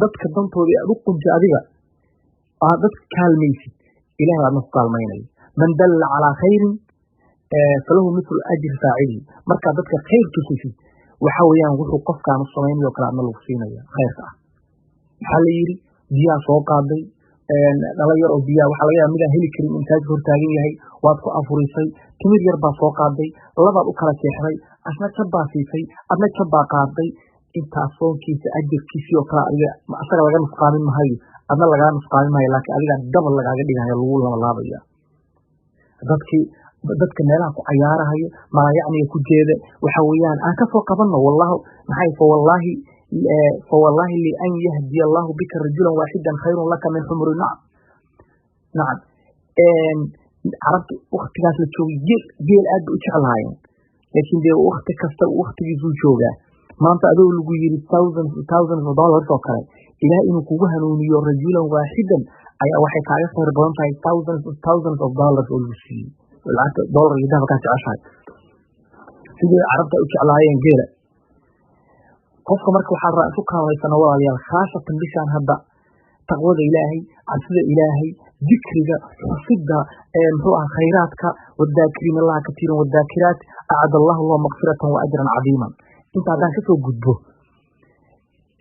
dadka dantoodii aad u qunti adiga aad dadka kaalmaysid ilaahay aad ku kaalmaynay man dalla ala khayrin falahu mithlu ajri fa'ili marka dadka khayr tusisid waxa weeyaan wuxuu qofkaan u sameeyo kala aad lagu siinaya khayrka waxa la yiri biya soo qaaday dhalinyaro oo biya waxa laga yaabaa mid heli karin intaad hortaagan yahay waad ku afurisay timir yar baa soo qaaday labaad u kala jeexday asna ka baasisay adna ka baaqaaday inta soonkiisa ajirkiisa oo kala adiga asaga laga nusqaamin maayo adna laga nusqaamin maayo laakiin adiga double lagaaga dhigayo lagu laabaya dadka meelaha ku ciyaarahayo ma yacni ku jeeda waxa weeyaan aan ka soo qabanno wallahi maxay wallahi li an yahdi Allah bika rajulan wahidan khayrun laka min humri na'am arabtu waqtigaas la joogay geel aad u jeclaayeen laakiin de waqti kasta waqtigiisu jooga maanta adoo lagu yiri thousands of dollars oo kale ilaa inuu kugu hanuuniyo rajulan wahidan ayaa waxay kaaga khayr badan tahay thousands of dollars oo lagu siiyay lacagta dollar iyo dahab ka jeceshahay sidii arabta u jeclaayeen geela qofka marka waxa raasu kaalmaysan walaalayaal khaasatan bishan hadda taqwada ilaahay cabsida ilaahay dikriga xusida muxuu ah khayraadka wadaakirin Allah katiiran wadaakirat a'ad Allah wa maghfiratan wa ajran 'aziman inta hadaan ka soo gudbo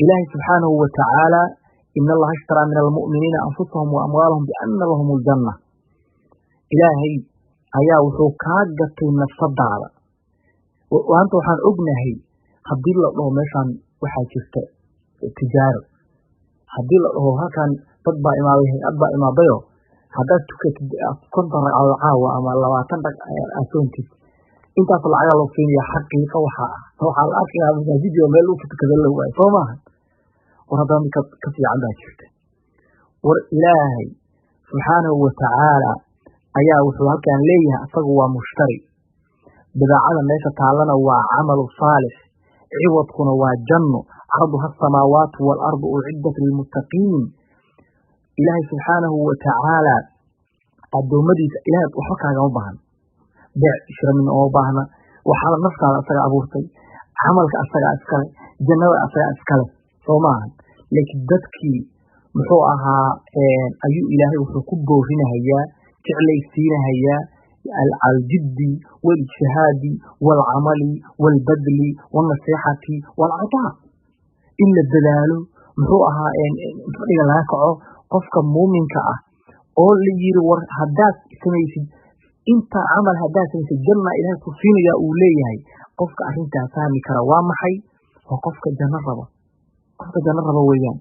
ilaahay subhanahu wa ta'ala inna Allah ishtara min al-mu'minina anfusahum wa amwalahum bi anna lahum al-jannah ilaahay ayaa wuxuu ka gatay nafsadaada waanta waxaan ognahay haddii la dhaho meeshan waxa jirta tijaaro haddii la dhaho halkan dad baa imaaday hay'ad baa imaadayo haddaad tukatid konton ragcadood caawa ama 20 ragcadood asoontid intaas lacag loo fiiriyo xaqiiqo waxa la arkayaa masaajidyo meel uu tukado la waay soo maaha war haddaan ka fiican baa jirta war ilaahay subhanahu wa ta'ala ayaa wuxuu halkan leeyahay asagu waa mushtari bidaacada meesha taalana waa amal saalix ciwadkuna waa janno arduha samaawaatu wal ardu u'iddat lil muttaqiin ilaahay subhanahu wa ta'ala adoomadiisa ilaahay waxa kaaga u baahan beec shiramin oo baahna waxa la naftaada asaga abuurtay amalka asaga iskale jannada asaga iskale soo maahan laakiin dadkii muxuu ahaa ayuu ilaahay wuxuu ku boorinayaa jeclaysiinayaa الجد والاجتهاد والعمل والبذل والنصيحة والعطاء إلا الدلال محوها فضيلا لاكعو قفك مؤمنك أول يرور هداك سميسي انت عمل هداك سميسي الجنة إلهي كفين يا أوليه قفك أنت فهمي كروامحي وقفك جنربا ويان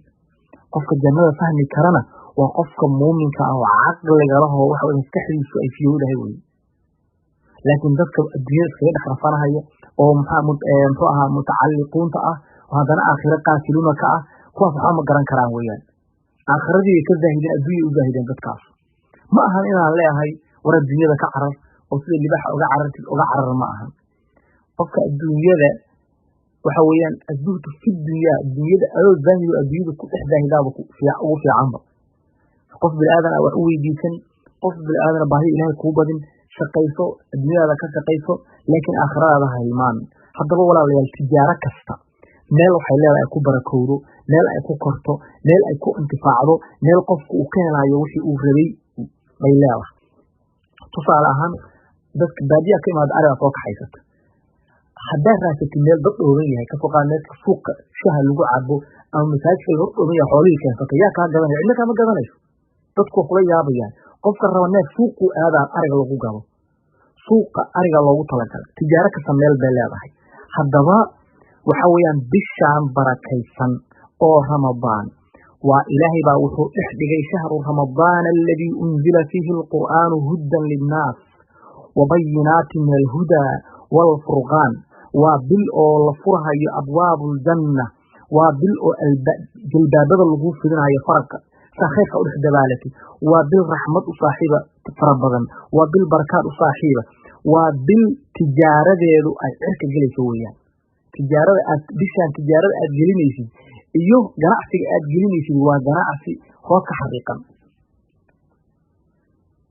قفك جنربا فهمي كرنا وقفك مؤمنك أو عقل له وحو يستحري سؤال في يوده وي لكن ذلك الدنيا سيدة خرفانها هي ومحوها متعلقون وهذا آخرة قاتلون كواف عام قران كرام ويان آخرة دي كالزاهدين أدوية وزاهدين بتكاف ما أهل إنا الله هاي ورا الدنيا ذا كعرر وصير اللي بحق وقعرر ما أهل قفك الدنيا ذا وحويان الزهد في الدنيا ذا أيو الزاهد وأدوية كل إحدى هدابك في عمر قف بالآذن أو أوي ديكن قف بالآذن باهي إلهي كوبة شقيسو الدنيا ذا كشقيسو لكن آخرة هذا إيمان حتى ولا التجارة كستا ميل waxay leedahay ku barakowdo meel ay ku korto meel ay ku intifaacdo meel qofku uu keenayo wixii uu rabay bay leedahay tusaale ahaan dadka baadiya ka imaad ariga soo kaxaysata haddii raasatay meel dad oogan yahay ka foqaan meel suuqa shaha lagu cabo ama masaajidka lagu oogan yahay xoolihi keensata yaa ka gadanaya cidna kama gadanayso dadku kula yaabayaan qofka raba neef suuqu aadaan ariga lagu gado suuqa ariga loogu talagalay tijaaro ka sameel bay leedahay haddaba waxa weeyaan bishaan barakaysan oo Ramadaan waa ilaahay baa wuxuu dhigay shahru Ramadaan alladhi unzila fihi alquran hudan linnas wa bayyinatin min alhuda wal furqan wa bil oo la furahayo abwaabul janna wa bil oo albaabada lagu fidinayo farqa saxeeqa u dhexdabaalati wa bil rahmad u saaxiiba farabadan wa bil barakaad u saaxiiba wa bil tijaaradeedu ay cirka galayso weeyaan tijaarada aad bishaan tijaarada aad gelinaysid iyo ganacsiga aad gelinaysid waa ganacsi hoos ka xaqiiqan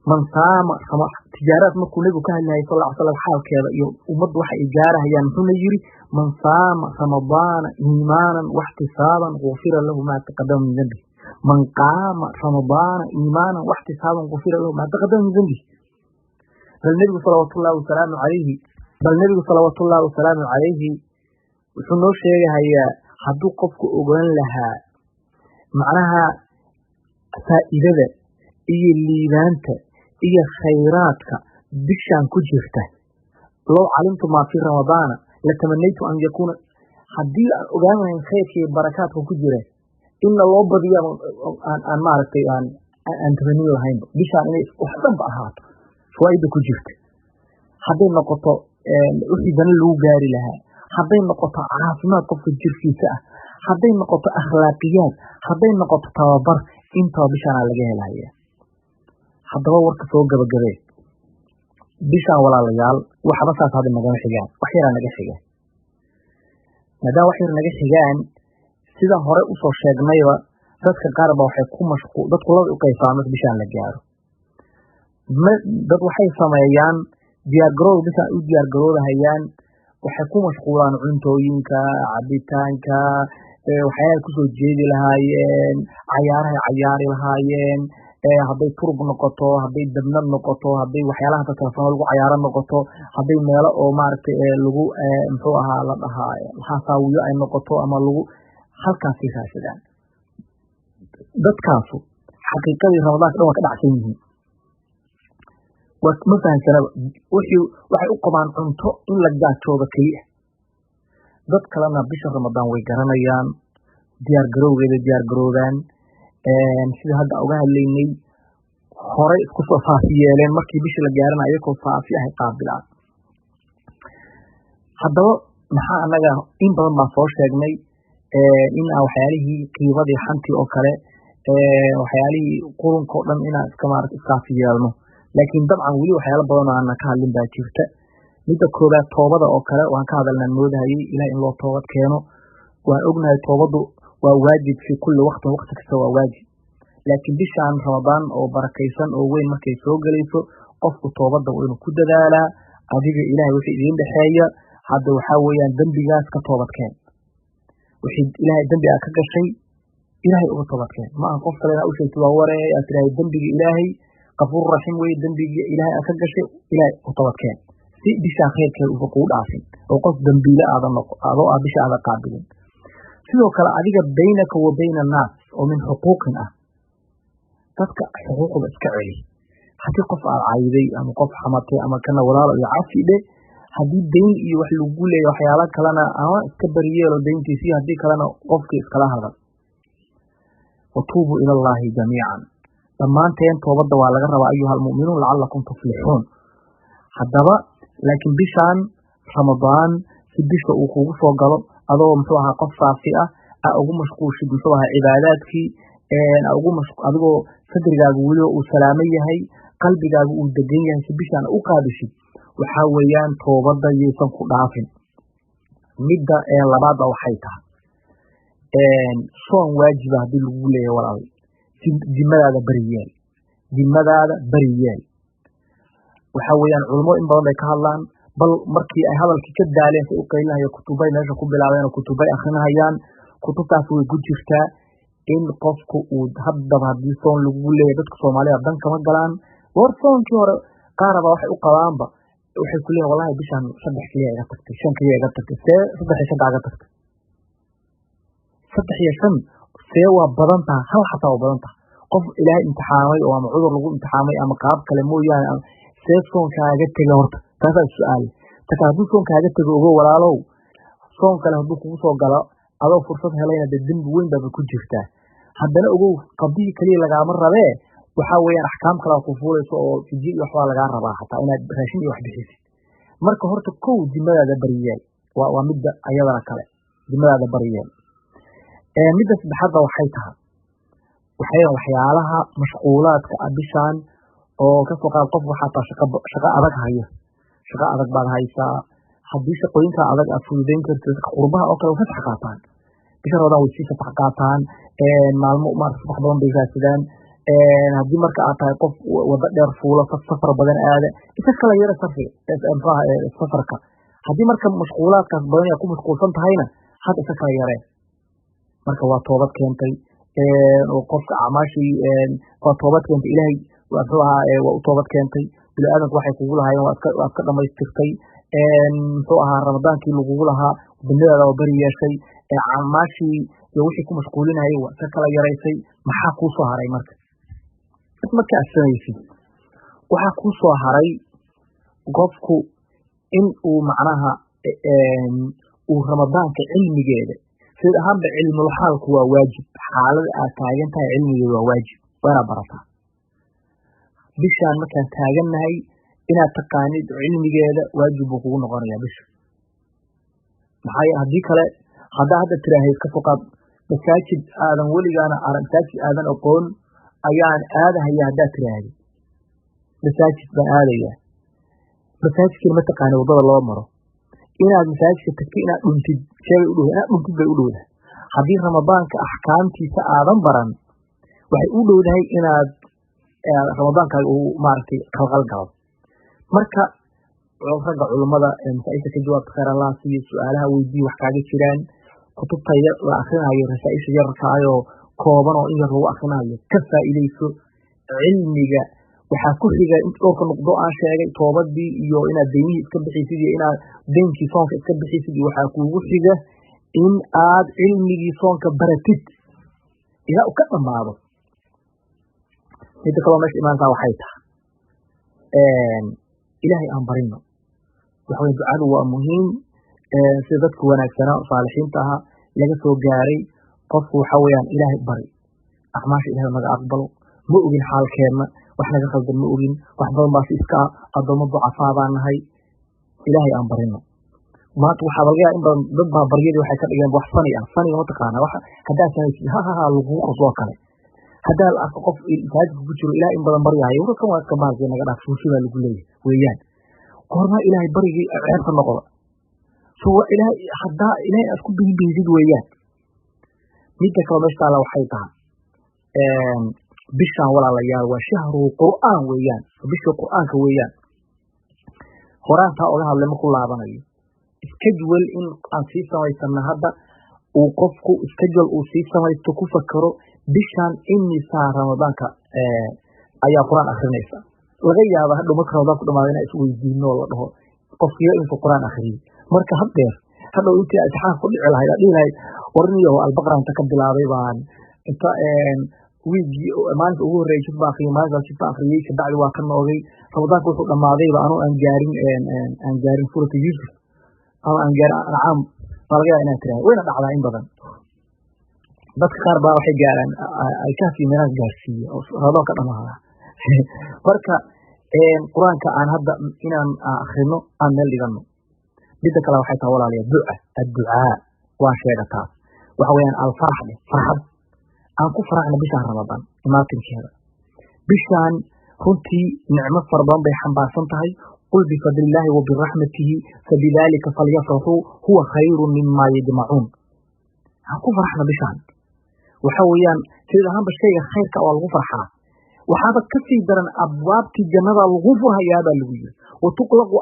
man saama sama tijaarad markuu nabigu ka hadlayay sallallahu alayhi wasallam xaalkeeda iyo ummaddu waxa ay gaarahayaan wuxuu yiri man saama ramadana iimaanan wa ihtisaban ghufira lahu ma taqaddama min dhanbi man qaama ramadana iimaanan wa ihtisaban ghufira lahu ma taqaddama min dhanbi bal nabigu sallallahu alayhi wasallam wuxuu noo sheegayaa hadduu qofku ogaan lahaa macnaha faa'iidada iyo liibaanta iyo khayraadka bishaan ku jirta loo calimtu ma fi ramadana la tamanaytu an yakuna haddii aan ogaan lahayn khayrka iyo barakaadka ku jira in loo badiyo aan maaragtay aan tamaniyo lahayn bishaan inay wax dhanba ahaato faa'iido ku jirta hadday noqoto wixii dana lagu gaari lahaa hadday noqoto caafimaad qofka jirkiisa ah hadday noqoto akhlaaqiyaad hadday noqoto tababar inta bishaan laga helayaa haddaba warka soo gabagabay bishaan walaalayaal waxba saas hadda naga xigaan wax yar naga xigaan maadaama wax yar naga xigaan sida hore u soo sheegnayba dadka qaar ba waxay ku mashquul dadku la u qayfaamas bishaan la gaaro dad waxay sameeyaan diyaar garoow bishaan u diyaar garoodahayaan waxay ku mashquulaan cuntooyinka cabitaanka waxyaalaha ku soo jeedi lahaayeen cayaaraha cayaari lahaayeen hadday turub noqoto hadday dabnad noqoto hadday waxyaalaha telefoon lagu cayaaro noqoto hadday meelo oo maaragtay lagu muxuu ahaa la dhahaa xasaawiyo ay noqoto ama lagu halkaas ay raadsadaan dadkaasu xaqiiqadii ramadaanka dhan waa ka dhacsan yihiin ma fahansanaba waxay u qabaan cunto in la gaajoodo keliya dad kalena bisha ramadaan way garanayaan diyaar garowgeeda diyaar garoodaan sida hadda uga hadlaynay hore isku soo faafi yeeleen markii bisha la gaarana ayagoo faafi ah qaabilaan haddaba maxaa anaga in badan baan soo sheegnay in aan waxyaalihii qiibadii xantii oo kale waxyaalihii qurunka oo dhan inaan iska maaragta isfaafi yeelno laakiin dabcan weli waxyaalo badan oo aan ka hadlin baa jirta midda koobaad toobada oo kale waan ka hadalnaa moodahayay ilaah in loo toobad keeno waan ognahay toobadu waa waajib fi kulli waqtin waqti kasta waa waajib laakiin bishaan ramadaan oo barakaysan oo weyn markay soo galayso qofku toobada waa inuu ku dadaalaa adiga ilaahay wixii idin dhaxeeya hadda waxaa weeyaan dembigaas ka toobad keen wixii ilaahay dembi ka gashay ilaahay uga toobad keen ma aha qof kale u sheegto waa waree aad tiraahdo dembiga ilaahay qafuur raxiim way dembiga ilaahay ka gashay ilaahay uga toobad keen si bisha khayrkeed uu ku dhaafin oo qof dambiile aadan noqon adoo bisha aad qaabilin sidoo kale adiga baynaka wa bayna naas oo min xuquuqin ah dadka xuquuqda iska celi hadii qof aad cayday ama qof xamatay ama kana walaalo iyo caafide hadii dayn iyo wax lagu leeyahay waxyaalo kalena ama iska bariyeelo dayntiisa hadii kalena qofkii iskala hadal watuubu ila allahi jamiican dhammaanteen toobada waa laga rabaa ayuha almu'minuun la'allakum tuflixuun haddaba laakiin bishaan ramadaan si bisha uu kugu soo galo adoo muxuu ahaa qof saafi ah ugu mashquulshid muxuu ahaa cibaadaadkii adigoo sadrigaagu weli uu salaamo yahay qalbigaagu uu degan yahay si bishaan u qaadishid waxaa weeyaan toobada yeysan ku dhaafin midda labaad waxay tahay soon waajiba haddii lagu leeyahay walaal dimadaada bariyeel waxaa weeyaan culimo in badan bay ka hadlaan bal markii ay hadalkii ka daaleen si u qaylinaya kutubay meesha ku bilaabeen oo kutubay akhrinayaan kutubtaas way ku jirtaa in qofku uu haddaba haddii soon lagu leeyahay dadka Soomaalida dan kama galaan war soonkii hore qaaraba waxay u qabaanba waxay ku leeyahay wallahi bishan 3 kaliya iga tagtay 5 kaliya iga tagtay 3 iga tagtay 3 waa badan tahay hal xataa waa badan tahay qof ilaahay imtixaamay oo ama cudur lagu imtixaamay ama qaab kale mooyaan soonkaaga taga horta taas su'aal takaadu soonkaaga tago ugu walaalow soon kale hadduu kugu soo galo adoo fursad helayna dembi weyn baa ku jirtaa haddana ugu qadii kaliya lagaama rabee waxa weeyaan axkaam kale ku fuulayso oo fiji wax waa laga rabaa xataa inaad raashin iyo wax bixisid marka horta kow dimadaada bariyay waa midda ayadana kale dimadaada bariyay midda saddexaad waxay tahay waxyaalaha mashquulaadka bishaan oo ka soo qaad qof waxa taa shaqo adag haya shaqo adag baad haysaa haddii shaqooyinka adag aad fududeyn kartid qurbaha oo kale fasax qaataan bisha Ramadaan way sii fasax qaataan maalmo sax badan bay raadsadaan haddii marka aad tahay qof wada dheer fuulo safar badan aada isa kala yara safarka haddii marka mashquulaadkaas badan ay ku mashquulsan tahayna had isa kala yareen marka waa toobad keentay oo qofka acmaashii waa toobad keentay ilaahay wuxuu ahaa waa u toobad keentay bini aadamku waxay kugu lahaayeen waa iska dhamaystirtay muxuu ahaa ramadaankii lagugu lahaa binidaada oo bari yeeshay acmaashii iyo wixii ku mashquulinayay waa iska kala yaraysay maxaa kuu soo haray marka marka aad samaysid waxaa kuu soo haray qofku in uu macnaha uu ramadaanka cilmigeeda sida ahaanba cilmul xaalku waa waajib xaalada aad taagan tahay cilmigeeda waa waajib waana barataa bishaan markaan taagannahay inaad taqaanid cilmigeeda waajib buu kugu noqonayaa bisha maxaa yeele haddii kale haddaa hadda tiraahayd ka foqaad masaajid aadan weligaana masaajid aadan aqoon ayaan aadahaya haddaad tiraahday masaajid baan aadayaa masaajidkina ma taqaani waddada loo maro inaad masaajidka tagtid inaad dhuntid sheegay u dhow inaad dhuntid bay u dhowdahay haddii ramadaanka axkaamtiisa aadan baran waxay u dhowdahay inaad ramadaankaaga uu maaragtay qalqal galo marka ragga culummada masaa-isha ka jawaabta khayr allah siiyo su-aalaha weydiiye wax kaaga jiraan kutubta la akrinayo rasaa-isha yararkaayoo kooban oo in yar lagu akrinayo ka faa'iidayso cilmiga waxaa ku xiga in dhowrka nuqdo aan sheegay toobadii iyo inaad deymihii iska bixisid iyo inaad deynkii soonka iska bixisid iyo waxaa kuugu xiga in aad cilmigii soonka baratid ilaa u ka dhammaado midda kaloo meesha imaantaa waxay tahay ilaahay aan barino waxa weye ducadu waa muhiim sida dadka wanaagsanaa saalixiinta ahaa laga soo gaaray qofku waxa weeyaan ilaahay bari acmaasha ilaahay naga aqbalo ma ogin xaalkeenna wax naga khaldan ma ogin wax badan baa si iska addoommo ducafaa baan nahay ilaahay aan barino maanta waxaa laga yaaba in badan dad baa baryadii waxay ka dhigeen wax fani ah faniga mataqaana wax haddaa samaysid lagugu qosoo kale haddaa la arko qof masaajidka ku jiro ilaah in badan baryahayo warkan waa iska bahalkii naga dhaaf suushi baa lagu leeyahay weeyaan goormaa ilaahay barigii ceebka noqda so waa ilaahay haddaa ilaahay aad ku bihibihisid weeyaan midda kale meesha taala waxay tahay bishaan walaalayaal waa shahrul qur'aan weeyaan bishii qur'aanka weeyaan horaantaa oga hadlay ma ku laabanayo schedule in aan sii samaysana hadda uu qofku schedule uu sii samaysto ku fakaro bishaan imisaa ramadaanka ayaa qur'aan akrinaysa laga yaaba hadhow marka ramadaan ku dhamaada inaa isweydiino la dhaho qofkiiba intuu qur'aan akriyay marka haddeer hadhow intii imtixaanka ku dhici lahayd dhihi lahayd warniyo albaqra inta ka bilaabay baan inta wiigii maalinta ugu horreeyay jid baa akriyay maalintaas jid baa akriyay kabacdi waa ka noogay ramadaanka wuxuu dhammaadayba anuu aan gaarin suurata yuusuf ama aan gaarin ancaam baa laga yaaba inaad tiraahdo wayna dhacdaa in badan dadka qaar baa waxay gaaraan ay kahfii meelaha gaarsiiya oo ramadaan ka dhamaada marka qur-aanka aan hadda inaan akrino aan meel dhigano midda kale waxay tahay walaalayaa duca adducaa waa sheega taas waxa weeyaan alfarax dheh farxad aan ku faraxna bishaan ramadaan imaatinkeeda bishaan runtii nicmo fara badan bay xambaarsan tahay qul bifadlillaahi wa biraxmatihi fabidaalika falyafraxuu huwa khayrun mima yajmacuun aan ku faraxna bishaan waxa weeyaan sida ahaanba shayga khayrka waa lagu farxaa waxaaba ka sii daran abwaabtii jannada lagu furhayaabaa lagu yiri watuqlaqu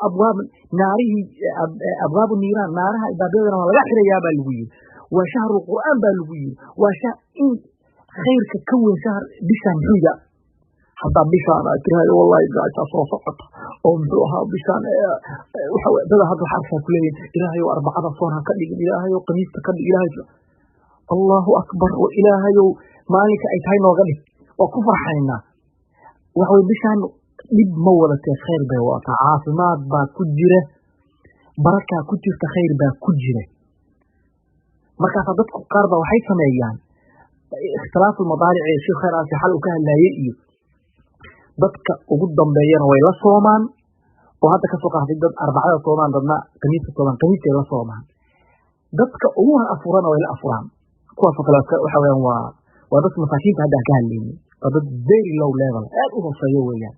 abwaabu niiraan naaraha ibaadyadana waa laga xirayaabaa lagu yiri waa shahru qur'aan baa lagu yiri waa in khayrka ka weyn shahr bishaan xuya haddaa bishaan aad tiraahdo wallahi gaashaa soo socota oo muxuu ahaa bishaan dada hadda waxaa arkaa kuleeyihin ilaahayow arbacada soon ha ka dhigin ilaahayow khamiista ka dhig ilaahay allahu akbar ilaahayow maalinka ay tahay nooga dhig waa ku farxaynaa waxa weye bishaan dhib ma wadatee khayr bay wadataa caafimaad baa ku jira barakaa ku jirta khayr baa ku jira markaasaa dadku qaar baa waxay sameeyaan ikhtilaafu madaalic ee sheekh khayr aasi xal uu ka hadlaayay iyo dadka ugu dambeeyana way la soomaan oo hadda ka soo qaatay dad arbacada soomaan dadna khamiista soomaan khamiistay la soomaan dadka ugu afurana way la afuraan kuwaasoo kale waxa weeyaan waa dadka masaakiinta hadda aan ka hadlaynin waa dad very low level aad u hooseeyo weeyaan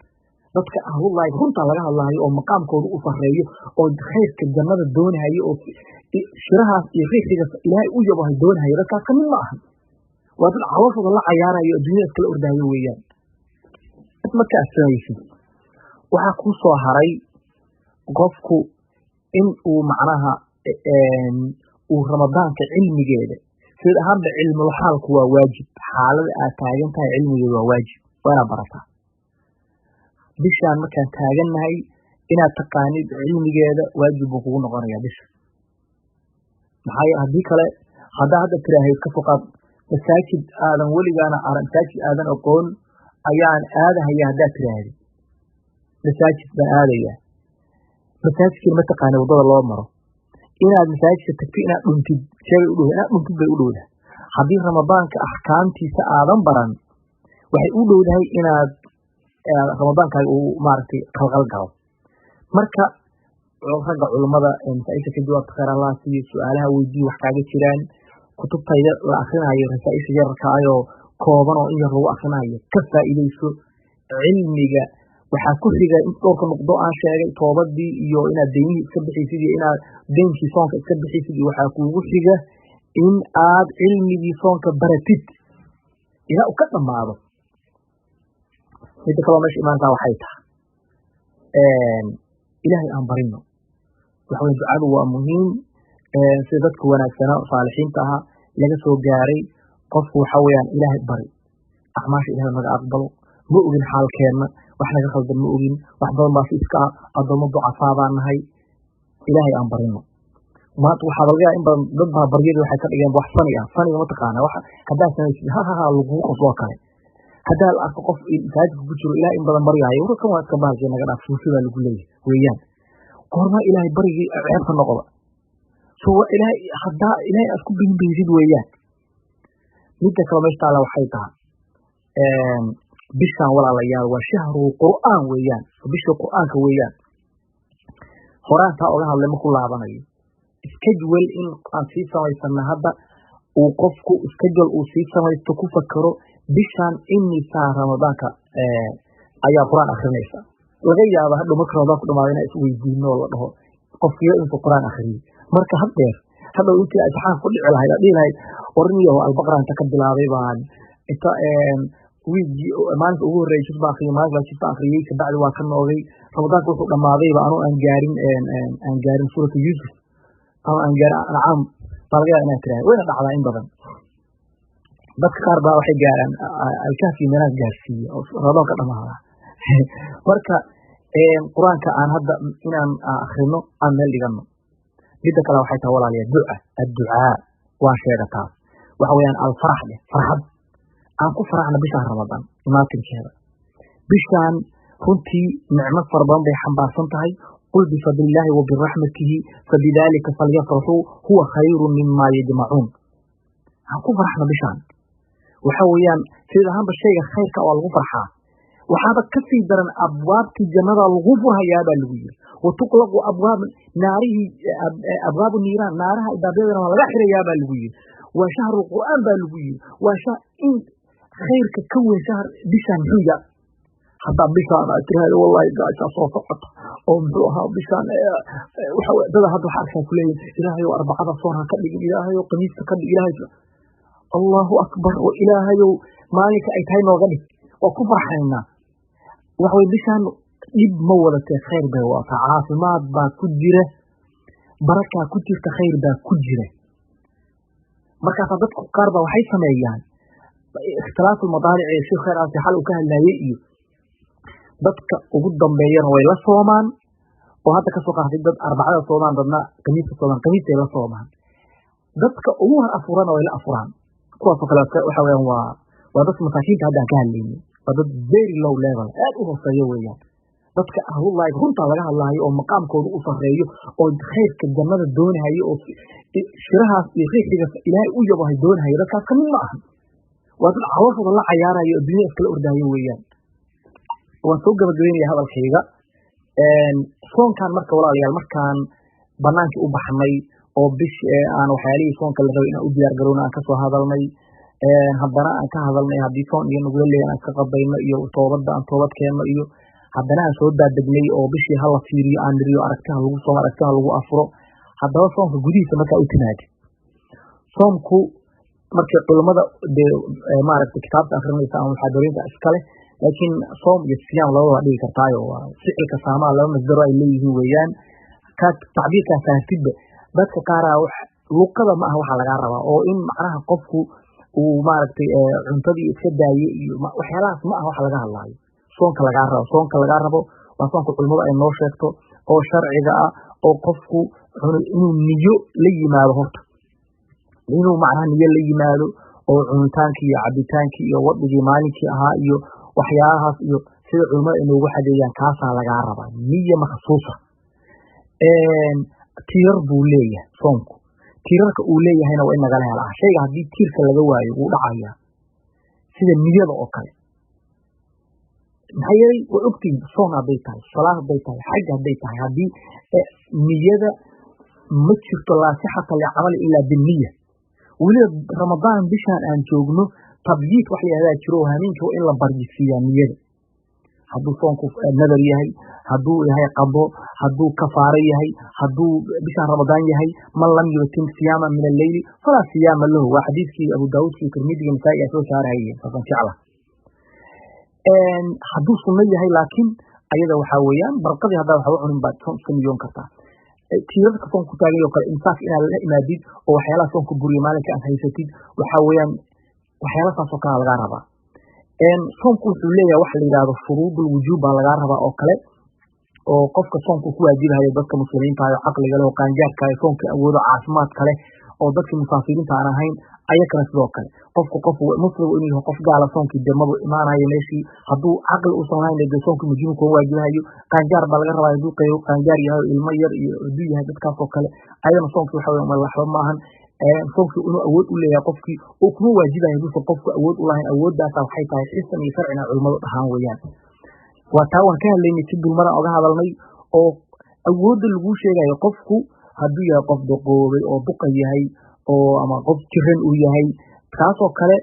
dadka ahlullahi runtaa laga hadlaayo oo maqaamkooda u sarreeyo oo khayrka jannada doonahayo oo shirahaas iyo riixigaas ilaahay u yabahay doonahayo dadkaas kamid ma ahan waa dad calooshooda la cayaarayo adduunyada iskala ordaayo weeyaan marka asaysid waxa ku soo haray qofku in uu macnaha uu ramadaanka cilmigeeda sida ahaanba cilmul xaalku waa waajib xaalada aad taagan tahay cilmigeeda waa waajib waa barata bishaan markaan taagannahay inaad taqaanid cilmigeeda waajib buu kugu noqonayaa bisha maxay haddii kale hadda tiraahayd ka foqaad masaajid aadan weligaana masaajid aadan aqoon ayaan aadahaya haddaad tiraahday masaajid baan aadaya masaajidkii ma taqaana waddada loo maro inaad masaajidka tagto inaad dhuntid sheegay u dhow inaad dhuntid bay u dhowdahay haddii ramadaanka axkaamtiisa aadan baran waxay u dhowdahay inaad ramadaankaaga uu maaragtay qalqal galo marka ragga culimmada masaa-isha ka jawaabta khayr allah siiyo su-aalaha weydiiyo wax kaaga jiraan kutubtayda la akrinayo rasaa-isha yararka ayoo kooban oo in yar lagu akrinayo ka faa'iidayso cilmiga waxaa ku xiga in dhowrka noqdo aan sheegay toobadii iyo inaad deynihii iska bixaysid iyo inaad deynkii soonka iska bixaysid iyo waxaa kuugu xiga in aad cilmigii soonka baratid ilaa uu ka dhammaado midda kaloo meesha imaantaa waxay tahay ilaahay aan barino waxa weye ducadu waa muhiim sida dadka wanaagsanaa saalixiinta ahaa laga soo gaaray qofku waxa weeyaan ilaahay bari acmaasha ilaahay naga aqbalo ma ogin xaalkeenna wax naga khaldan ma ogin wax badan baa si iska addoommo ducafaa baan nahay ilaahay aan barino maanta waxaa laga yaaba in badan dad baa baryada waxay ka dhigeen wax fani ah faniga mataqaana wax haddaa samaysid lagugu qosloo kale haddaa la arko qof masaajidka ku jiro ilaah in badan baryahayo wara kan waa iska bahalkee naga dhaaf suusidaa lagu leeyahay weeyaan goormaa ilaahay barigii ceebka noqda so waa ilaahay haddaa ilaahay aad ku binbaysid weeyaan midda kale meesha taala waxay tahay bishaan walaalayaal waa shahrul qur'aan weeyaan bishii qur'aanka weeyaan horaantaa oga hadlay ma ku laabanayo schedule in aan sii samaysana hadda uu qofku schedule uu sii samaysto ku fakaro bishaan imisaa ramadaanka ayaa qur'aan akrinaysa laga yaaba hadhow marka ramadaanku dhamaado inaa isweydiino oo la dhaho qofkiyo intuu qur'aan akriyey marka haddeer hadhow intii imtixaan ku dhici lahayd dhihi lahayd warniyo albaqra inta ka bilaabay baan inta wiigii maalinta ugu horreeyay juz baa akhriyay maalinta juz baa akhriyay kabacdi waa ka noogay ramadaanka wuxuu dhammaadayba anuu aan gaarin suuratu yuusuf ama aan gaarin ancaam baa laga yaaba inaad tiraahdo wayna dhacdaa in badan dadka qaar baa waxay gaaraan alkaafi meelaha gaarsiiya oo ramadaanka ka dhamaada marka qur-aanka aan hadda inaan akhrino aan meel dhigano midda kale waxay tahay walaalayaal adducaa waa sheegataa waxa weeyaan alfarax leh farxad aan ku faraxna bishaan ramadaan imaatinkeeda bishaan runtii nicmo fara badan bay xambaarsan tahay qul bifadlillaahi wa biraxmatihi fabidaalika falyafraxuu huwa khayrun mima yajmacuun aan ku faraxna bishaan waxa weeyaan sida ahaanba shayga khayrka waa lagu farxaa waxaaba ka sii daran abwaabtii jannada lagu furhayaa baa lagu yiri watuqlaqu abwaabu niiraan naaraha albaabyadana waa laga xirayaa baa lagu yiri waa shahrul qur'aan baa lagu yiri waa in khayrka ka weyn shahr bishaan muxuu yahay haddaa bishaan aad tiraahdo wallahi gaashaa soo socota oo muxuu ahaa bishaan dada hadda waxa arkaa kuleeyihin ilaahayow arbacada soon ha ka dhigin ilaahayow khamiista ka dhig ilaahay allahu akbar oo ilaahayow maalinka ay tahay nooga dhig waa ku farxaynaa waxa weye bishaan dhib ma wadatee khayr bay wadataa caafimaad baa ku jira barakaa ku jirta khayr baa ku jira markaasaa dadku qaar baa waxay sameeyaan ikhtilaafu madaaric ee sheekh khayr aasi xal uu ka hadlaayay iyo dadka ugu dambeeyana way la soomaan oo hadda kasoo qaatay dad arbacada soomaan dadna khamiiska soomaan khamiistay la soomaan dadka ugu hor afurana way la afuraan kuwaasoo kale waxa weeyaan waa dadka masaakiinta hadda aan ka hadlaynin waa dad very low level aad u hooseeyo weeyaan dadka ahlullaahi runtaa laga hadlaayo oo maqaamkooda u sarreeyo oo khayrka jannada doonahayo oo shirahaas iyo riixiga ilaahay u yabahay doonahayo dadkaas kamid ma ahan waa dad calooshooda la cayaarayo oo dunya iskala ordaayo weeyaan waan soo gabagabeynaya hadalkayga soonkan marka walaalayaal markaan banaankii u baxnay oo bish aan waxyaalihii soonka la rabay inaan u diyaar garowna aan kasoo hadalnay haddana aan ka hadalnay haddii soon iyo nagula leeyahay aan iska qabayno iyo toobadda aan toobadkeenno iyo haddana aan soo daadegnay oo bishii hala fiiriyo aan niriyo aragtaha lagu soomo aragtaha lagu afuro haddaba soomka gudihiisa markaa u timaadi soomku markii culimmada dee maaragtay kitaabta akrinaysa ama muxaadariinta iskale لكن صوم يصيام لو دي كرتايو فعل كسامه لو مصدر اي ليهين ويان ka tacbiirka faahfid dadka qaar luqada ma aha waxa laga rabaa oo in macnaha qofku uu maaragtay cuntadii iska daayay iyo waxyaalahaas ma aha waxa laga hadlayo soonka laga rabo waa soonka culimada ay noo sheegto oo sharciga ah oo qofku inuu niyo la yimaado horta inuu macnaha niyo la yimaado oo cuntaankii iyo cabitaankii iyo waddigii maalinkii ahaa iyo waxyaalahaas iyo sida culimada inoogu xadeeyaan kaasaa laga rabaa niyo makhsuusa tirar buu leeyahay soonku tirarka uu leeyahayna waa in laga helaa shayga hadii tirka laga waayo uu dhacaya sida niyada oo kale maxay way ogtiin soon haday tahay salaad haday tahay xaj haday tahay hadii niyada ma jirto la sixata li amal illa bil niyya waliba ramadaan bishaan aan joogno tabyiid wax yahay jiro hameenka in la barjisiyo niyada hadduu soonku nadar yahay hadduu yahay qado hadduu kafaaro yahay hadduu bishaan ramadaan yahay man lam yutim siyama min al-layl fala siyama lahu wa hadithki Abu Daawud fi Tirmidhi Nasa'i ay soo saarayeen fasan jecla hadduu sunno yahay laakiin ayada waxa weeyaan barqadii hadda waxa cunin baad samiyoon kartaa tiirarka soonku taagayo kale insaaf inaad la imaadid oo waxyaalaha soonku buriyo maalinka aad haysatid waxa weeyaan waxyaalaha saasoo kale laga rabaa soonku wuxuu leeyahay wax la yiraahdo shuruudul wujuub baa laga rabaa oo kale oo qofka soonku ku waajibayo dadka muslimiinta ah aqliga leh oo qaangaarka ah soonka awoodo caafimaad kale oo dadka musaafiriinta aan ahayn ayakana sidoo kale qof muslim inuu qof gaala soonki demadu imaanayo meeshii hadduu aqli u soonayn ee soonku mujiib ku waajibayo qaangaar baa laga rabaa hadduu qaangaar yahay ilmo yar iyo hadduu yahay dadkaas oo kale ayana soonku waxa weeye waxba maahan soonku inuu awood u leeyahay qofkii oo kuma waajibayo hadduu qofku awood u lahayn awooddaas waxay tahay xisan iyo sharcina culimadu dhahaan weeyaan waa taa waan ka hadlaynay si dulmara oga hadalnay oo awoodda lagu sheegayo qofku hadduu yahay qof duqoobay oo duqa yahay oo ama qof jiran uu yahay kaasoo kale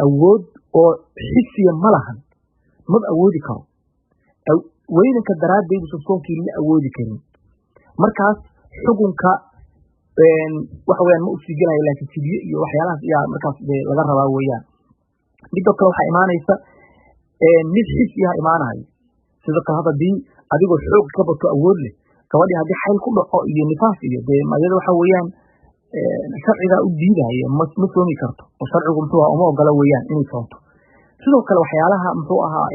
awood oo xisiya ma lahan mad awoodi karo weynanka daraaddeed soonkii la awoodi karin markaas xukunka waxa weeyaan ma u sii gelayo laakiin fidiyo iyo waxyaalahaas ayaa markaas laga rabaa weeyaan midoo kale waxaa imaanaysa mid xisiya imaanayo sida kale haddii adigoo xoog ka bato awood leh gabadhii haddii xayl ku dhaco iyo nifaas iyo dee mayada waxa weeyaan sharciga u diidayo ma soomi karto oo sharcigu muxuu uma ogola weeyaan inay soonto sidoo kale waxyaalaha muxuu ahaa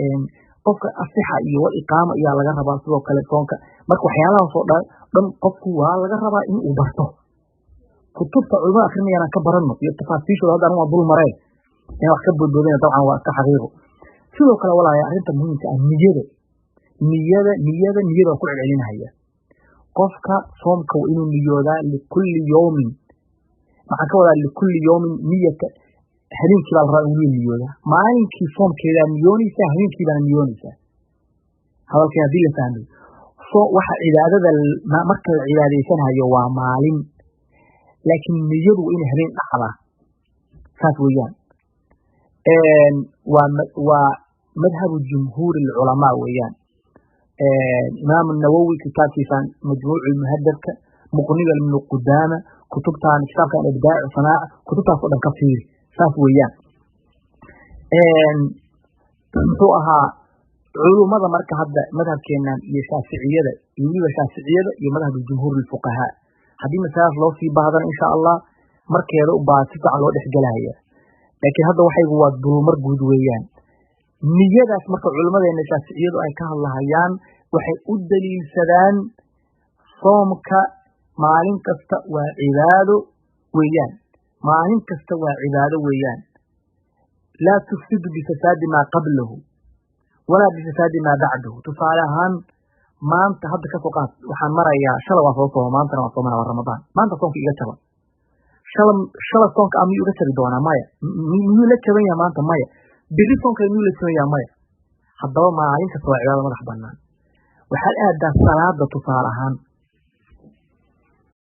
qofka asixa iyo wal iqaama ayaa laga rabaa sidoo kale soonka marka waxyaalahaas oo dhan qofku waa laga rabaa in uu barto kutubta culimada akhrinayana ka baranno iyo tafaasiishooda hadda waa dul mareen in wax ka boodboodina dabcan waa iska xaqiiqo sidoo kale walaaya arrinta muhiimka ah niyada ku celcelinaya qofka soomka waa inuu niyoodaa likulli yawmin maxaa ka wadaa likulli yawmin niyata habeenkii baa la rabaa inuu niyoodaa maalinkii soomkeedaa niyoonaysaa habeenkii baana niyoonaysaa hadalkii haddii la fahmay waxa cibaadada marka la cibaadaysanayo waa maalin laakiin niyadu waa inay habeen dhacdaa saas weeyaan waa madhabu jumhuuri alculamaa weeyaan إمام النووي كتاب كيسان مجموع المهذبك مقنبة من قدامة كتبتها كتاب كان إبداع وصناعة كتبتها صدق كثير ساس ويان سوءها علوم ماذا مركة هذا مذهب كينان يشافعية يميل شافعية يمذهب الجمهور الفقهاء هذه مسائل الله في بعضا إن شاء الله مركة يدعو بعض ستة على وضح جلاهية لكن هذا وحي هو الدرومر جودويان niyadaas marka culimadeena shaaficiyadu ay ka hadlayaan waxay u daliilsadaan soomka maalin kasta waa cibaado weeyaan la tufsidu bi fasadi ma qablahu wala bi fasadi ma ba'dahu tusaalahan maanta hadda ka soo qaad waxaan marayaa shalay waa soo maanta waa soomaa ramadaan maanta soomka iga taban shalay soomka ama iga tabi doona maya miyuu la taban yahay maanta maya biri soonka inuu la sameeyaa maya haddaba maalin kasta waa cibaado madax bannaan waxaad aadaa salaada tusaale ahaan